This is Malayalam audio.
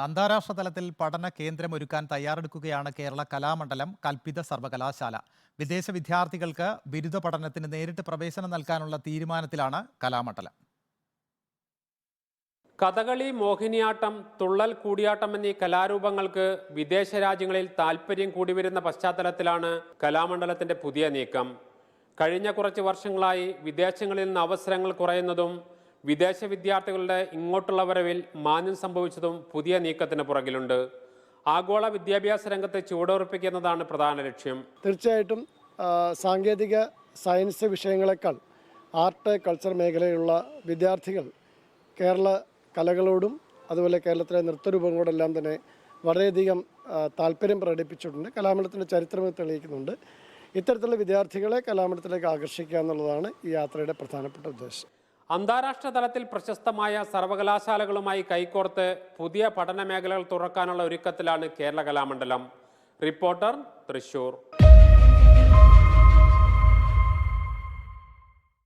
അന്താരാഷ്ട്ര തലത്തിൽ പഠന കേന്ദ്രമൊരുക്കാൻ തയ്യാറെടുക്കുകയാണ് കേരള കലാമണ്ഡലം കൽപ്പിത സർവകലാശാല. വിദേശ വിദ്യാർത്ഥികൾക്ക് ബിരുദ പഠനത്തിന് നേരിട്ട് പ്രവേശനം നൽകാനുള്ള തീരുമാനത്തിലാണ് കലാമണ്ഡലം. കഥകളി, മോഹിനിയാട്ടം, തുള്ളൽ, കൂടിയാട്ടം എന്നീ കലാരൂപങ്ങൾക്ക് വിദേശ രാജ്യങ്ങളിൽ താൽപ്പര്യം കൂടിവരുന്ന പശ്ചാത്തലത്തിലാണ് കലാമണ്ഡലത്തിന്റെ പുതിയ നീക്കം. കഴിഞ്ഞ കുറച്ച് വർഷങ്ങളായി വിദേശങ്ങളിൽ നിന്ന് അവസരങ്ങൾ കുറയുന്നതും വിദേശ വിദ്യാർത്ഥികളുടെ ഇങ്ങോട്ടുള്ള വരവിൽ മാന്യം സംഭവിച്ചതും പുതിയ നീക്കത്തിന് പുറകിലുണ്ട്. ആഗോള വിദ്യാഭ്യാസ രംഗത്തെ ചുവടുറപ്പിക്കുന്നതാണ് പ്രധാന ലക്ഷ്യം. തീർച്ചയായിട്ടും സാങ്കേതിക സയൻസ് വിഷയങ്ങളെക്കാൾ ആർട്ട് കൾച്ചർ മേഖലയിലുള്ള വിദ്യാർത്ഥികൾ കേരള കലകളോടും അതുപോലെ കേരളത്തിലെ നൃത്തരൂപങ്ങളോടെല്ലാം തന്നെ വളരെയധികം താല്പര്യം പ്രകടിപ്പിച്ചിട്ടുണ്ട്. കലാമണ്ഡലത്തിൻ്റെ ചരിത്രം തെളിയിക്കുന്നുണ്ട്. ഇത്തരത്തിലുള്ള വിദ്യാർത്ഥികളെ കലാമണ്ഡലത്തിലേക്ക് ആകർഷിക്കുക എന്നുള്ളതാണ് ഈ യാത്രയുടെ പ്രധാനപ്പെട്ട ഉദ്ദേശം. അന്താരാഷ്ട്ര തലത്തിൽ പ്രശസ്തമായ സർവകലാശാലകളുമായി കൈകോർത്ത് പുതിയ പഠന മേഖലകൾ തുറക്കാനുള്ള ഒരുക്കത്തിലാണ് കേരള കലാമണ്ഡലം. റിപ്പോർട്ടർ, തൃശൂർ.